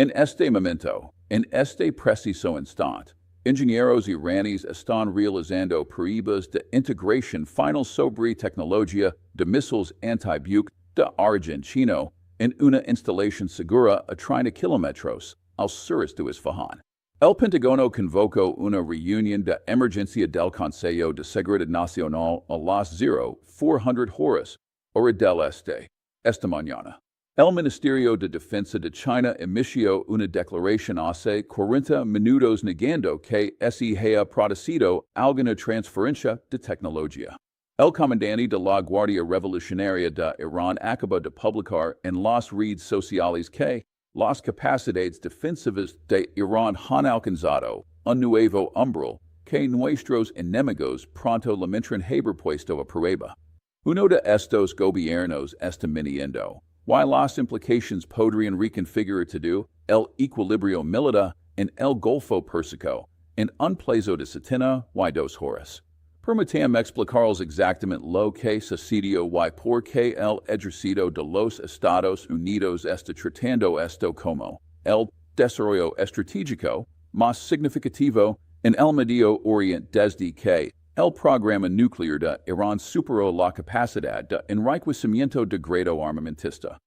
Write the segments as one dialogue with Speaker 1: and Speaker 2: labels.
Speaker 1: En este momento, en este preciso instante, ingenieros iraníes están realizando pruebas de integración final sobre tecnología de misiles anti-buque de origen chino en una instalación segura a 30 kilómetros al sur de Isfahan. El Pentágono convocó una reunión de emergencia del Consejo de Seguridad Nacional a las 0400 horas, hora del este, esta mañana. El Ministerio de Defensa de China emitió una declaración hace 40 minutos negando que se haya producido alguna transferencia de tecnología. El comandante de la Guardia Revolucionaria de Irán acaba de publicar en las redes sociales que las capacidades defensivas de Irán han alcanzado un nuevo umbral que nuestros enemigos pronto lamentarán haber puesto a prueba. Uno de estos gobiernos está mintiendo. Y las implicaciones podrían reconfigurar todo el equilibrio militar en el Golfo Pérsico en un plazo de 72 horas. Permítame explicarles exactamente lo que sucedió y por qué el ejército de los Estados Unidos está tratando esto como el desarrollo estratégico más significativo en el Medio Oriente desde que el programa nuclear de Irán superó la capacidad de enriquecimiento de grado armamentista.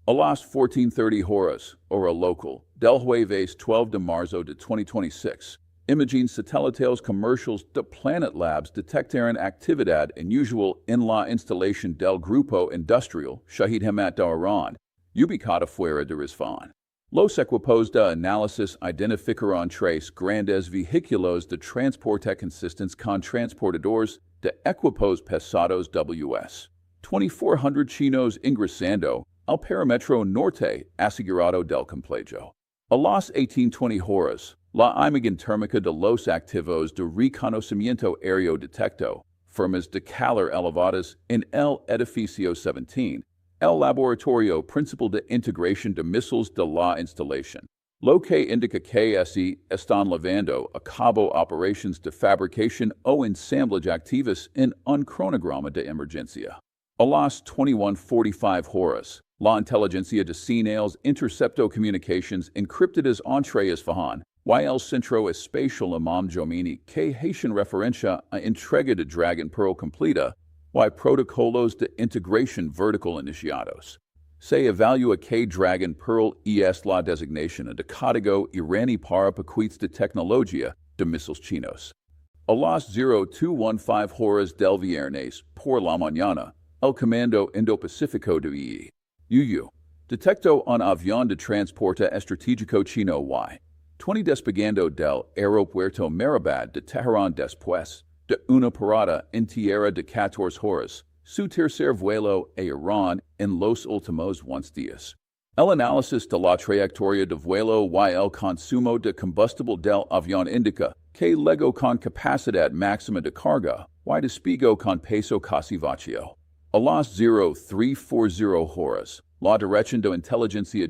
Speaker 1: A las 14:30 horas, hora local, del jueves 12 de marzo de 2026, imágenes satelitales comerciales de Planet Labs detectaron actividad inusual en la instalación del grupo industrial Shahid Hamad de Irán, ubicada fuera de Isfahan. Los equipos de análisis identificaron tres grandes vehículos de transporte consistentes con transportadores de equipos pesados WS. 2400 chinos ingresando al perímetro norte asegurado del complejo. A las 18:20 horas, la imagen térmica de los activos de reconocimiento aéreo detectó formas de calor elevadas en el edificio 17, el laboratorio principal de integración de misiles de la instalación, lo que indica que se están llevando a cabo operaciones de fabricación o ensamblage activas en un cronograma de emergencia. A las 21:45 horas, la inteligencia de señales interceptó comunicaciones encriptadas entre Isfahan y el centro espacial Imam Khomeini que hacen referencia a entrega de Dragon Pearl completa y protocolos de integración vertical iniciados. Se evalúa que Dragon Pearl es la designación de código iraní para paquetes de tecnología de misiles chinos. A las 02:15 horas del viernes por la mañana, el Comando Indo-Pacífico de EUU detectó un avión de transporte estratégico chino Y-20 despegando del aeropuerto Mehrabad de Teherán después de una parada en tierra de 14 horas, su tercer vuelo a Irán en los últimos 11 días. El análisis de la trayectoria de vuelo y el consumo de combustible del avión indica que llegó con capacidad máxima de carga y despegó con peso casi vacío. A las 03:40 horas, la Dirección de Inteligencia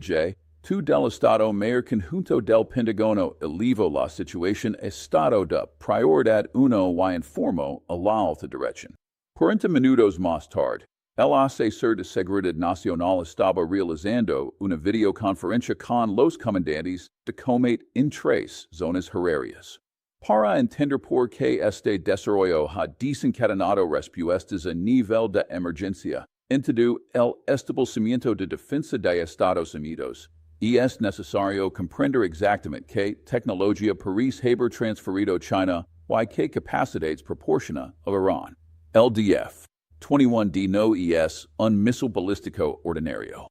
Speaker 1: J2 del Estado Mayor Conjunto del Pentágono elevó la situación a estado de prioridad 1 y informó a la alta dirección. 40 minutos más tarde, el asesor de Seguridad Nacional estaba realizando una videoconferencia con los comandantes de combate en tres zonas horarias. Para entender por qué este desarrollo ha desencadenado respuestas a nivel de emergencia, entiendo el establecimiento de defensa de Estados Unidos, y es necesario comprender exactamente qué tecnología parece haber transferido China y qué capacidades proporciona a Irán. El DF-21 no es un misil balístico ordinario.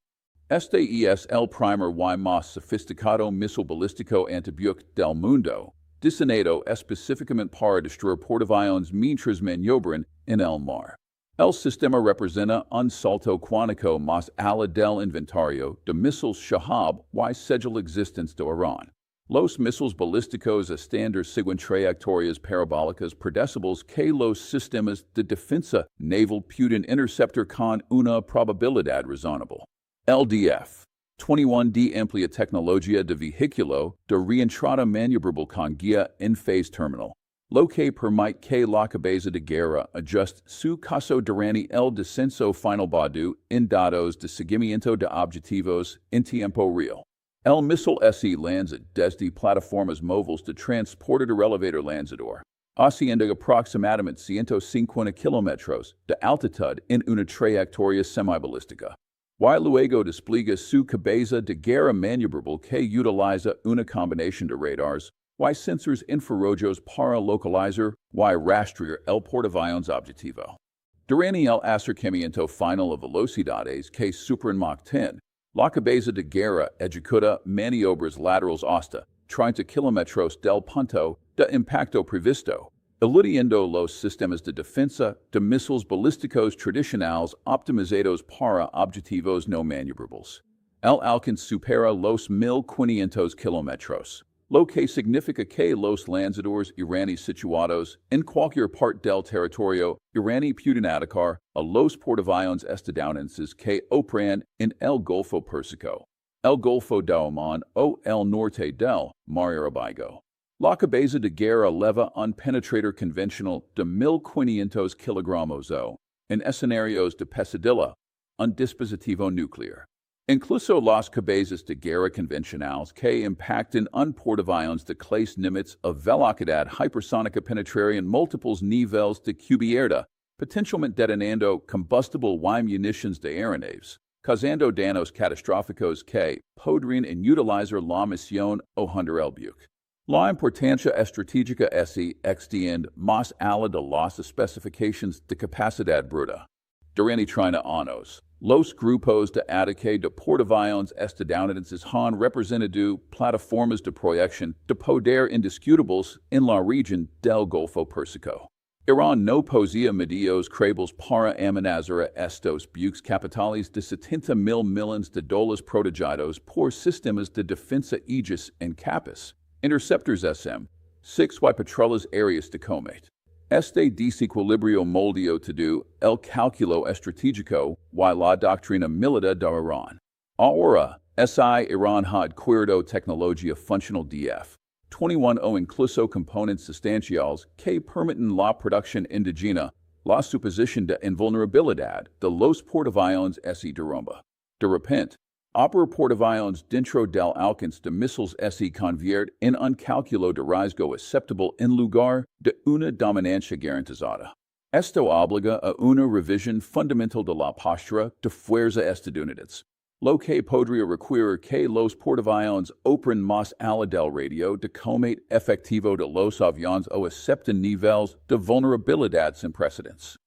Speaker 1: Este es el primer y más sofisticado misil balístico antibuque del mundo, diseñado específicamente para destruir portaaviones mientras maniobran en el mar. El sistema representa un salto cuántico más allá del inventario de misiles Shahab y según existentes de Irán. Los misiles balísticos estándar siguen trayectorias parabólicas predecibles que los sistemas de defensa naval pueden interceptar con una probabilidad razonable. El DF-21 emplea tecnología de vehículo de reentrada maniobrable con guía en phase terminal, lo que permite que la cabeza de guerra ajuste su caso durante el descenso final badu en datos de seguimiento de objetivos en tiempo real. El missile se lanza desde plataformas móviles de transporte de elevator lanzador, haciendo aproximadamente 150 kilómetros de altitud en una trayectoria semibalística. Y luego despliega su cabeza de guerra maniobrable que utiliza una combinación de radars, y sensores infrarrojos para localizar y rastrear el portaaviones objetivo. Durante el acercamiento final a velocidades que superan Mach 10, la cabeza de guerra ejecuta maniobras laterales hasta 30 kilómetros del punto de impacto previsto, eludiendo los sistemas de defensa de misiles balísticos tradicionales optimizados para objetivos no maniobrables. El alcance supera los 1,500 kilómetros, lo que significa que los lanzadores iraníes situados en cualquier parte del territorio iraní pueden atacar a los portaaviones estadounidenses que operan en el Golfo Pérsico, el Golfo de Omán o el norte del Mar Arábigo. La cabeza de guerra lleva un penetrator convencional de 1,500 kilogramos o, en escenarios de pesadilla, un dispositivo nuclear. Incluso las cabezas de guerra convencionales que impactan un portaaviones de clase Nimitz a velocidad hypersónica penetrarían múltiples niveles de cubierta, potencialmente detonando combustible y municiones de aeronaves, causando daños catastróficos que podrían inutilizar la misión o hundir el buque. La importancia estratégica se extiende más allá de las especificaciones de capacidad bruta. Durante 30 años, los grupos de ataque de portaaviones estadounidenses han representado plataformas de proyección de poder indiscutibles en la región del Golfo Pérsico. Irán no poseía medios creíbles para amenazar a estos buques capitales de 70,000 millones de dólares protegidos por sistemas de defensa Aegis en capas, interceptors SM-6 y patrullas aéreas de combate. Este desequilibrio moldeó todo el cálculo estratégico y la doctrina militar de Irán. Ahora, Irán ha adquirido tecnología funcional DF-21 o incluso componentes sustanciales que permiten la producción indígena, la suposición de invulnerabilidad de los portaaviones se derrumba. De repente, opera portaaviones dentro del alcance de misiles se convierte en un cálculo de riesgo aceptable en lugar de una dominancia garantizada. Esto obliga a una revisión fundamental de la postura de fuerza estadounidense, lo que podría requerir que los portaaviones operen más allá del radio de combate efectivo de los aviones o acepten niveles de vulnerabilidad sin precedentes.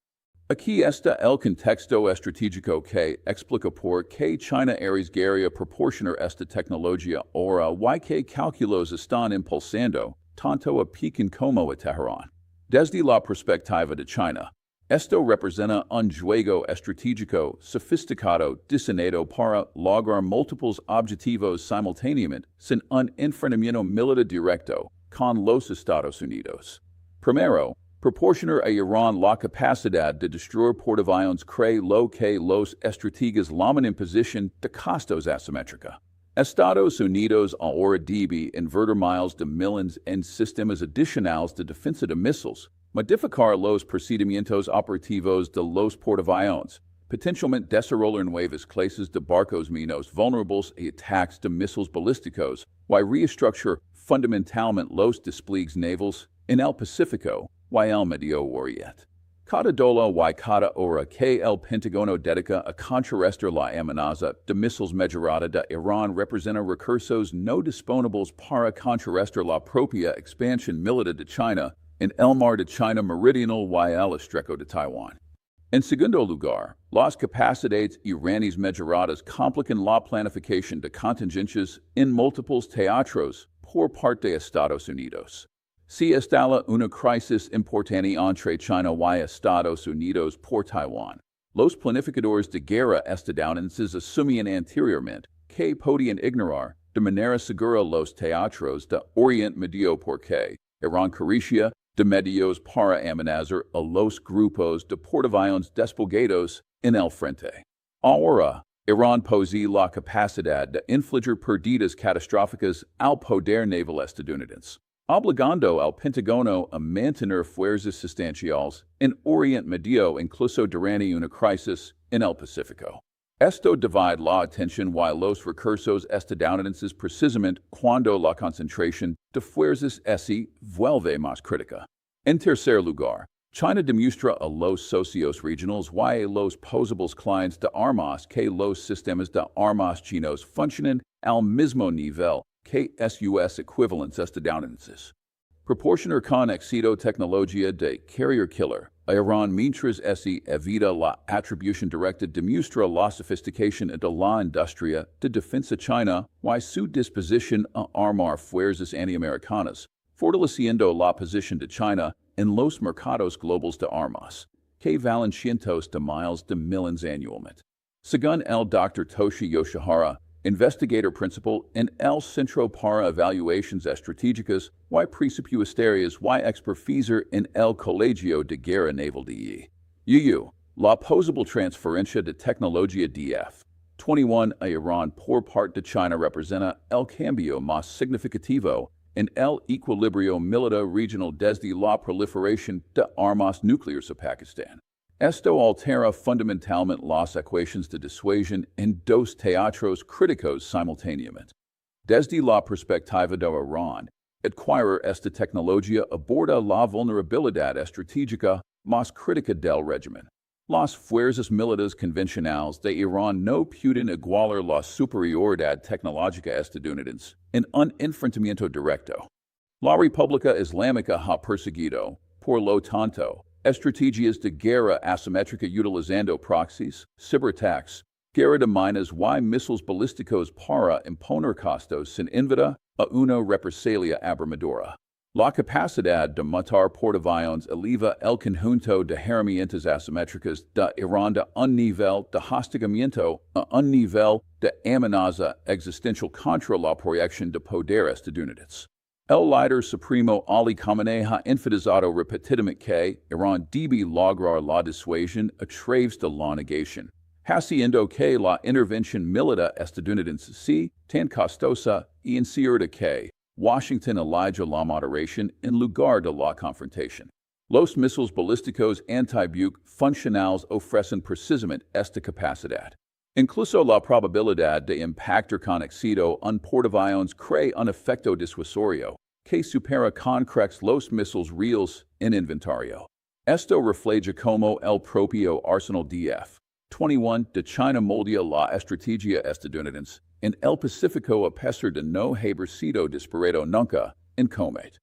Speaker 1: Aquí está el contexto estratégico que explica por qué China arriesgaría proporcionar esta tecnología ahora y qué cálculos están impulsando tanto a Pekín como a Teherán. Desde la perspectiva de China, esto representa un juego estratégico sofisticado diseñado para lograr múltiples objetivos simultáneamente sin un enfrentamiento militar directo con los Estados Unidos. Primero, proporcionar a Irán la capacidad de destruir portaaviones cree lo que los estrategas llaman imposición de costos asimétrica. Estados Unidos ahora debe invertir miles de millones en sistemas adicionales de defensa de misiles, modificar los procedimientos operativos de los portaaviones, potencialmente desarrollar nuevas clases de barcos menos vulnerables a ataques de misiles balísticos, y reestructurar fundamentalmente los despliegues navales en el Pacífico y el Medio Oriente. Cada dólar y cada hora que el Pentágono dedica a contrarrestar la amenaza de misiles mejorada de Irán representa recursos no disponibles para contrarrestar la propia expansión militar de China en el mar de China Meridional y el estrecho de Taiwán. En segundo lugar, las capacidades iraníes mejoradas complican la planificación de contingencias en múltiples teatros por parte de Estados Unidos. Si instala una crisis importante entre China y Estados Unidos por Taiwán, los planificadores de guerra estadounidenses asumían anteriormente que podían ignorar de manera segura los teatros de Oriente Medio porque Irán carecía de medios para amenazar a los grupos de portaaviones desplegados en el frente. Ahora, Irán posee la capacidad de infligir pérdidas catastróficas al poder naval estadounidense, obligando al Pentágono a mantener fuerzas sustanciales en Oriente Medio incluso durante una crisis en el Pacífico. Esto divide la atención y los recursos estadounidenses precisamente cuando la concentración de fuerzas se vuelve más crítica. En tercer lugar, China demuestra a los socios regionales y a los posibles clientes de armas que los sistemas de armas chinos funcionan al mismo nivel que sus equivalentes estadounidenses. Proporcionar con éxito tecnología de carrier killer a Irán mientras se evita la atribución directa demuestra la sofisticación de la industria de defensa china y su disposición a armar fuerzas antiamericanas, fortaleciendo la posición de China en los mercados globales de armas, que valen cientos de miles de millones anualmente. Según el Dr. Toshi Yoshihara, investigador principal en el Centro para Evaluaciones Estratégicas y Presupuestarias y expertise en el Colegio de Guerra Naval de EU, la posible transferencia de tecnología DF-21 a Irán por parte de China representa el cambio más significativo en el equilibrio militar regional desde la proliferación de armas nucleares a Pakistán. Esto altera fundamentalmente las ecuaciones de disuasión en dos teatros críticos simultáneamente. Desde la perspectiva de Irán, adquirir esta tecnología aborda la vulnerabilidad estratégica más crítica del régimen. Las fuerzas militares convencionales de Irán no pueden igualar la superioridad tecnológica estadounidense en un enfrentamiento directo. La República Islámica ha perseguido, por lo tanto, estrategias de guerra asimétrica utilizando proxies, cyberattacks, guerra de minas y misiles balísticos para imponer costos sin invita a una represalia abrumadora. La capacidad de matar portaaviones eleva el conjunto de herramientas asimétricas de Irán de un nivel de hostigamiento a un nivel de amenaza existencial contra la proyección de poder estadounidense. El líder supremo Ali Khamenei ha enfatizado repetidamente que Irán debe lograr la disuasión a través de la negación, haciendo que la intervención militar estadounidense sea tan costosa y incierta que Washington elija la moderación en lugar de la confrontación. Los misiles balísticos anti-buque funcionales ofrecen precisamente esta capacidad. Incluso la probabilidad de impactar con éxito un portaaviones crea un efecto disuasorio que supera con creces los misiles reales en inventario. Esto refleja como el propio arsenal DF-21 de China moldea la estrategia estadounidense en el Pacífico a pesar de no haber sido disparado nunca en combate.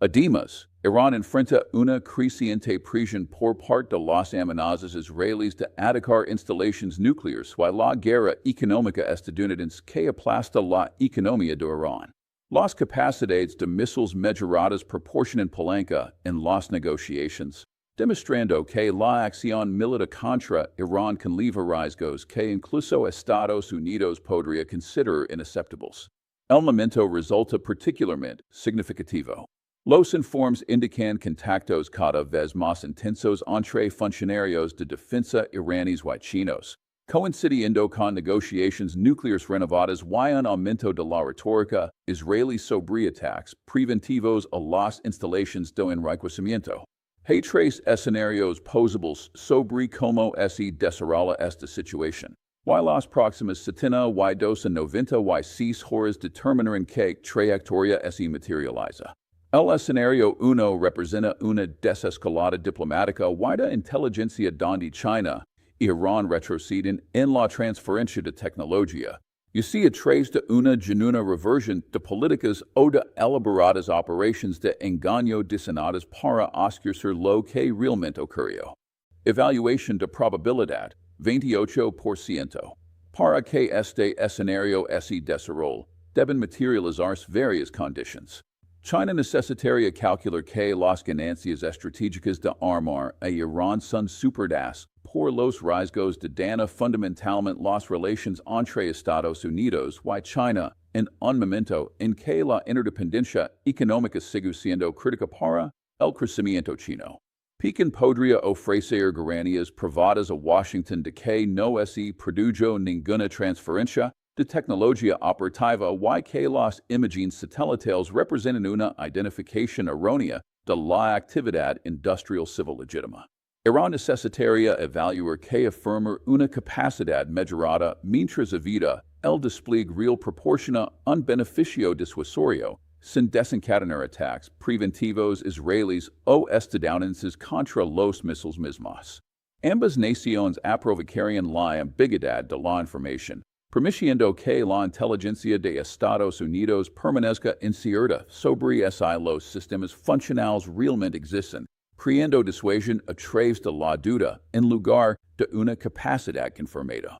Speaker 1: Además, Irán enfrenta una creciente presión por parte de las amenazas israelíes de atacar instalaciones nucleares y la guerra económica estadounidense que aplasta la economía de Irán. Las capacidades de misiles mejoradas proporcionan palanca en las negociaciones, demostrando que la acción militar contra Irán conlleva riesgos que incluso Estados Unidos podría considerar inaceptables. El momento resulta particularmente significativo. Los informes indican contactos cada vez más intensos entre funcionarios de defensa iraníes y chinos, coincidiendo con negociaciones nucleares renovadas y un aumento de la retórica israelí sobre ataques preventivos a las instalaciones de enriquecimiento. Hay tres escenarios posibles sobre cómo se desarrolla esta situación. Y las próximas 72 a 96 horas determinarán qué trayectoria se materializa. El escenario 1 representa una desescalada diplomática y de inteligencia donde China y Irán retroceden en la transferencia de tecnología, y si a través de una genuina reversión de políticas o de elaboradas operaciones de engaño diseñadas para oscurecer lo que realmente ocurrió. Evaluación de probabilidad, 28%. Para que este escenario se desarrolle, deben materializarse varias condiciones. China necesitaría calcular que las ganancias estratégicas de armar a Irán son superadas por los riesgos de daño fundamentalmente las relaciones entre Estados Unidos y China en un momento en que la interdependencia económica sigue siendo crítica para el crecimiento chino. Pekín podría ofrecer garantías privadas a Washington de que no se produjo ninguna transferencia de tecnología operativa y que las imágenes satelitales representan una identificación errónea de la actividad industrial civil legítima. Irán necesitaría evaluar que afirmar una capacidad mejorada mientras evita el despliegue real proporciona un beneficio disuasorio sin desencadenar ataques preventivos israelíes o estadounidenses contra los misiles mismos. Ambas naciones aprovecharían la ambigüedad de la información, permitiendo que la inteligencia de Estados Unidos permanezca incierta sobre si los sistemas funcionales realmente existen, creando disuasión a través de la duda en lugar de una capacidad confirmada.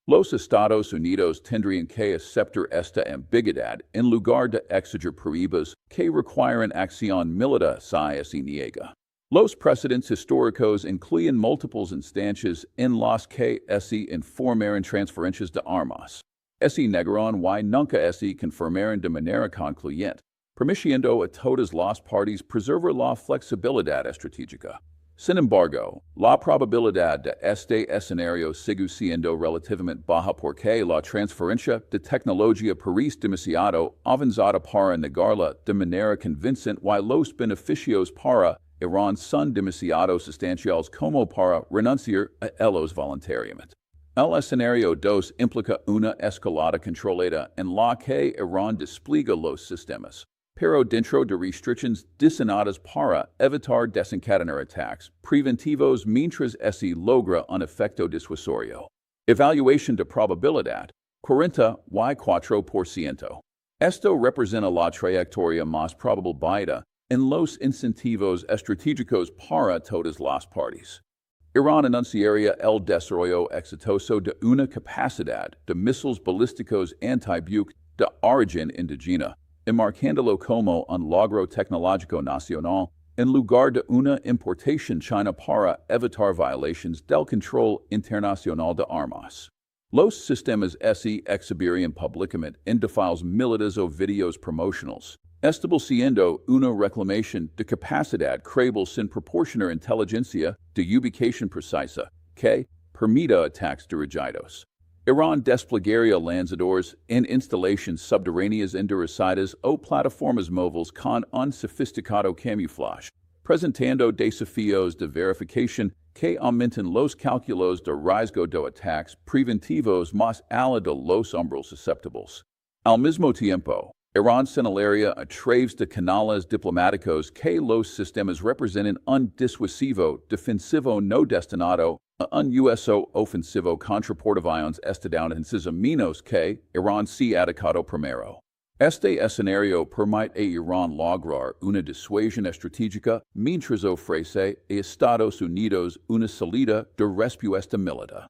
Speaker 1: Los Estados Unidos tendrían que aceptar esta ambigüedad en lugar de exigir pruebas que requieren acción militar si se niega. Los precedentes históricos incluyen múltiples instancias en las que se informaron transferencias de armas. Se negaron y nunca se confirmaron de manera concluyente, permitiendo a todas las partes preservar la flexibilidad estratégica. Sin embargo, la probabilidad de este escenario sigue siendo relativamente baja porque la transferencia de tecnología parece demasiado avanzada para negarla de manera convincente y los beneficios para Irán son demasiado sustanciales como para renunciar a ellos voluntariamente. El escenario 2 implica una escalada controlada en la que Irán despliega los sistemas, pero dentro de restricciones diseñadas para evitar desencadenar ataques preventivos mientras se logra un efecto disuasorio. Evaluación de probabilidad, 44%. Esto representa la trayectoria más probable beta en los incentivos estratégicos para todas las partes. Irán anunciaría el desarrollo exitoso de una capacidad de misiles balísticos anti-buque de origen indígena, enmarcándolo como un logro tecnológico nacional en lugar de una importación china para evitar violaciones del control internacional de armas. Los sistemas se exhibirían públicamente en files militares o videos promocionales, estableciendo una reclamación de capacidad creíble sin proporcionar inteligencia de ubicación precisa que permita ataques dirigidos. Irán desplegaría lanzadores en instalaciones subterráneas endurecidas o plataformas móviles con un sofisticado camuflaje, presentando desafíos de verificación que aumentan los cálculos de riesgo de ataques preventivos más allá de los umbrales susceptibles. Al mismo tiempo, Irán señalaría a través de canales diplomáticos que los sistemas representan un disuasivo defensivo no destinado a un uso ofensivo contra portaaviones estadounidenses a menos que Irán sea atacado primero. Este escenario permite a Irán lograr una disuasión estratégica mientras ofrece a Estados Unidos una salida de respuesta militar.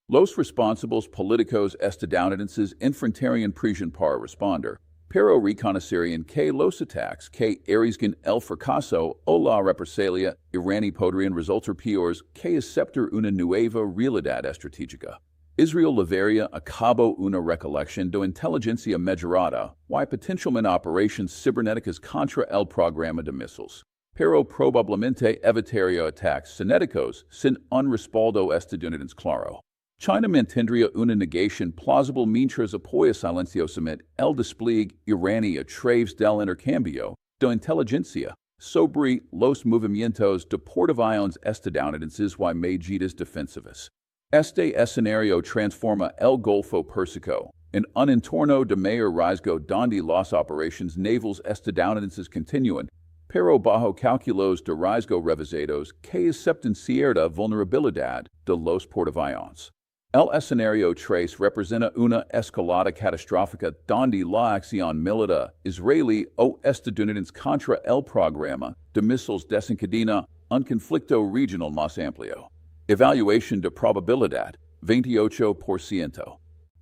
Speaker 1: Los responsables políticos estadounidenses enfrentarían presión para responder, pero reconocerían que los ataques que arriesgan el fracaso o la represalia iraní podrían resultar peores que aceptar una nueva realidad estratégica. Israel llevaría a cabo una recolección de inteligencia mejorada y potencialmente operaciones cibernéticas contra el programa de misiles, pero probablemente evitaría ataques cinéticos sin un respaldo estadounidense claro. China mantendría una negación plausible mientras apoya silenciosamente el despliegue iraní a través del intercambio de inteligencia sobre los movimientos de portaaviones estadounidenses y medidas defensivas. Este escenario transforma el Golfo Pérsico en un entorno de mayor riesgo donde las operaciones navales estadounidenses continúan, pero bajo cálculos de riesgo revisados que aceptan cierta vulnerabilidad de los portaaviones. El escenario 3 representa una escalada catastrófica donde la acción militar israelí o estadounidense contra el programa de misiles desencadena un conflicto regional más amplio. Evaluación de probabilidad, 28%.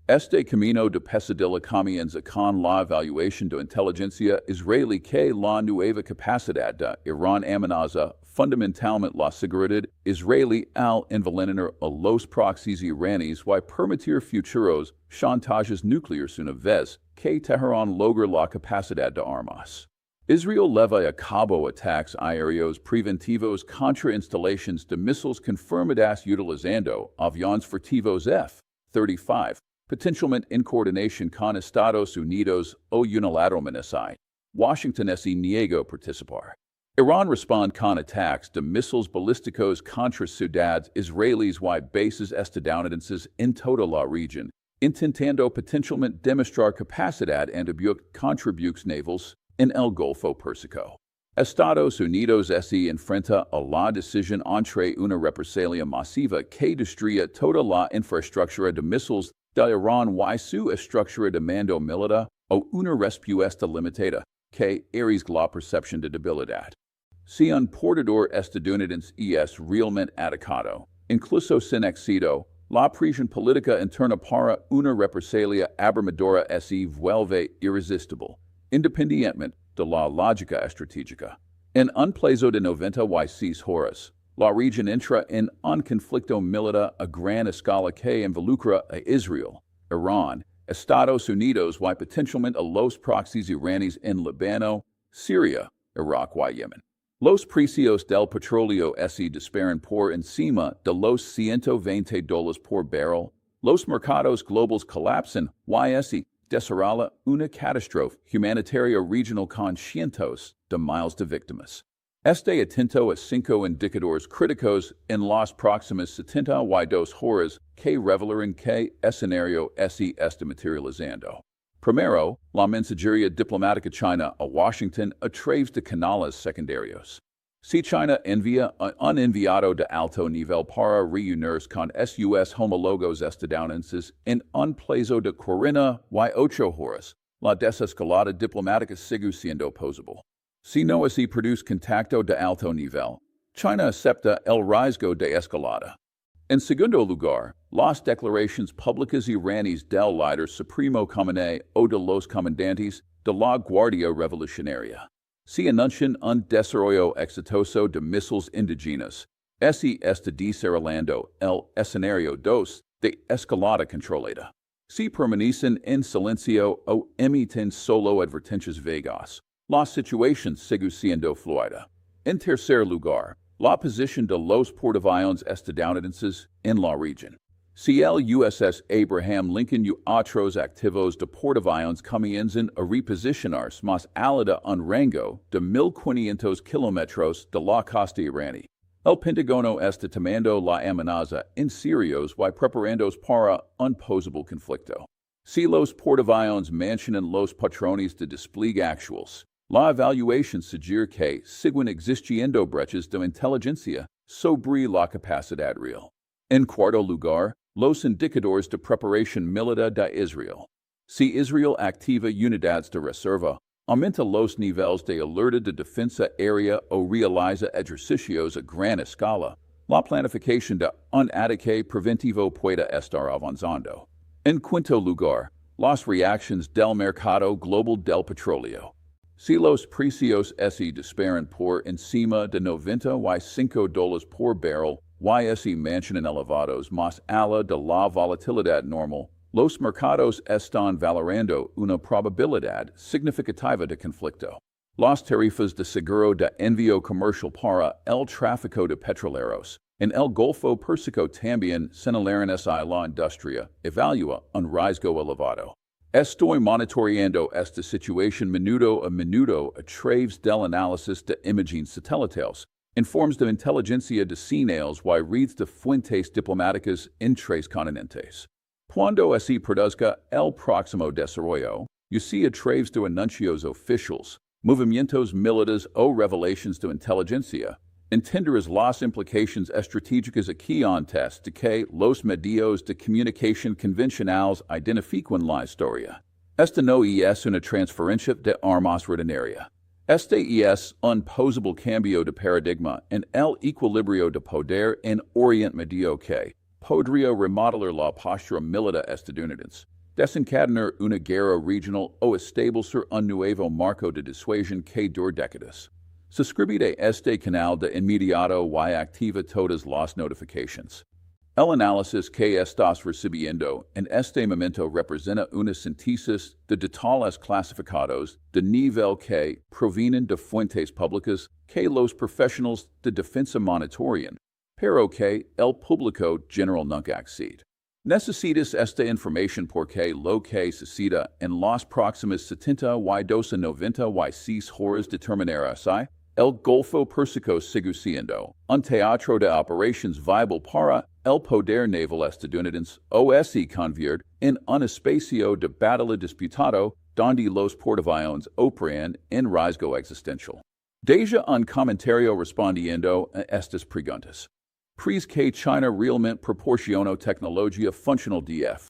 Speaker 1: Este camino de pesadilla comienza con la evaluación de inteligencia israelí que la nueva capacidad de Irán amenaza fundamentalmente la seguridad israelí al envenenar a los proxies iraníes y permitir futuros chantajes nucleares una vez que Teherán logra la capacidad de armas. Israel lleva a cabo ataques aéreos preventivos contra instalaciones de misiles confirmadas utilizando aviones furtivos F-35, potencialmente en coordinación con Estados Unidos o unilateralmente. Washington se niega a participar. Iran respond con attacks de missiles balísticos contra ciudades israelíes y bases estadounidenses en toda la región, intentando potencialmente demostrar capacidad antibuque contra navales en el Golfo Pérsico. Estados Unidos se enfrenta a la decisión entre una represalia masiva que destruya toda la infraestructura de misiles de Irán y su estructura de mando militar o una respuesta limitada que arriesga la percepción de debilidad. Si un portador estadounidense es realmente atacado, incluso sin éxito, la presión política interna para una represalia abrumadora se vuelve irresistible, independientemente de la lógica estratégica. En un plazo de 96 horas, la región entra en un conflicto militar a gran escala que involucra a Israel, Irán, Estados Unidos y potencialmente a los proxies iraníes en Líbano, Siria, Irak y Yemen. Los precios del petróleo se disparan por encima de los $120 por barrel. Los mercados globales colapsan y se desarrolla una catástrofe humanitaria regional con cientos de miles de víctimas. Esté atento a 5 indicadores críticos en las próximas 72 horas que revelarán que escenario se está materializando. Primero, la mensajería diplomática china a Washington a través de canales secundarios. Si China envía un enviado de alto nivel para reunirse con sus homólogos estadounidenses en un plazo de 48 horas, la desescalada diplomática sigue siendo posible. Si no se produce contacto de alto nivel, China acepta el riesgo de escalada. En segundo lugar, las declaraciones públicas iraníes del líder supremo comune o de los comandantes de la Guardia Revolucionaria. Si anuncian un desarrollo exitoso de misiles indígenas, se está desarrollando el escenario 2 de escalada controlada. Si permanecen en silencio o emiten solo advertencias vagas, la situación sigue siendo fluida. En tercer lugar, la posición de los portaaviones estadounidenses en la región. Si el USS Abraham Lincoln y otros activos de portaaviones comienzan a reposicionarse más allá de un rango de 1.500 kilómetros de la costa iraní, el Pentágono está tomando la amenaza en serio y preparándose para un posible conflicto. Si los portaaviones mencionan los patrones de despliegue actuales, la evaluación sugiere que siguen existiendo brechas de inteligencia sobre la capacidad real. En cuarto lugar, los indicadores de preparación militar de Israel. Si Israel activa unidades de reserva, aumenta los niveles de alerta de defensa aérea o realiza ejercicios a gran escala, la planificación de un ataque preventivo puede estar avanzando. En quinto lugar, las reacciones del mercado global del petróleo. Si los precios se disparan por encima de $95 por barrel y se mantienen elevados más allá de la volatilidad normal, los mercados están valorando una probabilidad significativa de conflicto. Las tarifas de seguro de envío comercial para el tráfico de petroleros en el Golfo Pérsico también señalan a la industria evalúa un riesgo elevado. Estoy monitoreando esta situación minuto a través del análisis de imágenes satelitales, informes de inteligencia de señales y redes de fuentes diplomáticas en 3 continentes. Cuando se produzca el próximo desarrollo, y a través de anuncios oficiales, movimientos militares o revelaciones de inteligencia, entenderás las implicaciones estratégicas aquí antes de que los medios de comunicación convencionales identifiquen la historia. Esta no es una transferencia de armas ordinaria. Este es un posible cambio de paradigma en el equilibrio de poder en Oriente Medio que podría remodelar la postura militar estadounidense, desencadenar una guerra regional o establecer un nuevo marco de disuasión que dure décadas. Suscríbete a este canal de inmediato y activa todas las notificaciones. El análisis que estás recibiendo en este momento representa una síntesis de detalles clasificados de nivel que provienen de fuentes públicas que los profesionales de defensa monitorean, pero que el público general nunca accede. Necesitas esta información porque lo que suceda en las próximas 72 a 96 horas determinará si El Golfo Persico siendo un teatro de operaciones viable para el poder naval estadounidense o se convierte en un espacio de batalla disputado donde los portaaviones operan en riesgo existencial. Deja un comentario respondiendo a estas preguntas. ¿Crees que China realmente proporciona tecnología funcional DF-21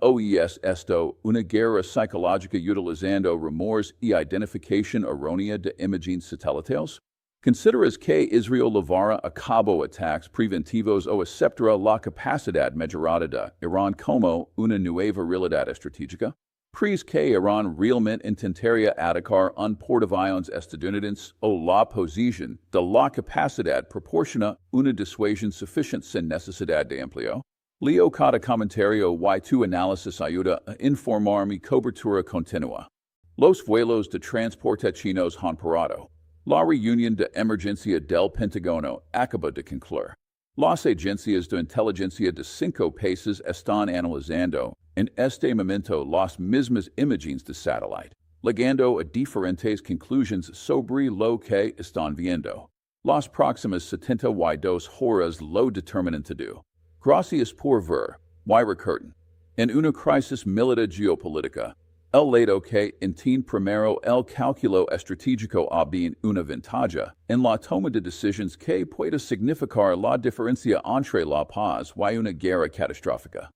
Speaker 1: OES esto una guerra psicológica utilizando rumores y identificación errónea de imágenes satelitales? ¿Consideras que Israel llevará a cabo ataques preventivos o aceptará la capacidad mejorada de Irán como una nueva realidad estratégica? ¿Crees que Irán realmente intentaría atacar un portaaviones estadounidense o la posición de la capacidad proporciona una disuasión suficiente sin necesidad de empleo? Leo cada comentario y tu análisis ayuda a informar mi cobertura continua. Los vuelos de transporte chinos han parado. La reunión de emergencia del Pentágono acaba de concluir. Las agencias de inteligencia de 5 países están analizando en este momento las mismas imágenes de satélite, llegando a diferentes conclusiones sobre lo que están viendo. Las próximas 72 horas lo determinan todo. Gracias por ver, y recuerden, en una crisis militar geopolítica, el lado que entiende primero el cálculo estratégico bien una ventaja en la toma de decisiones que puede significar la diferencia entre la paz y una guerra catastrófica.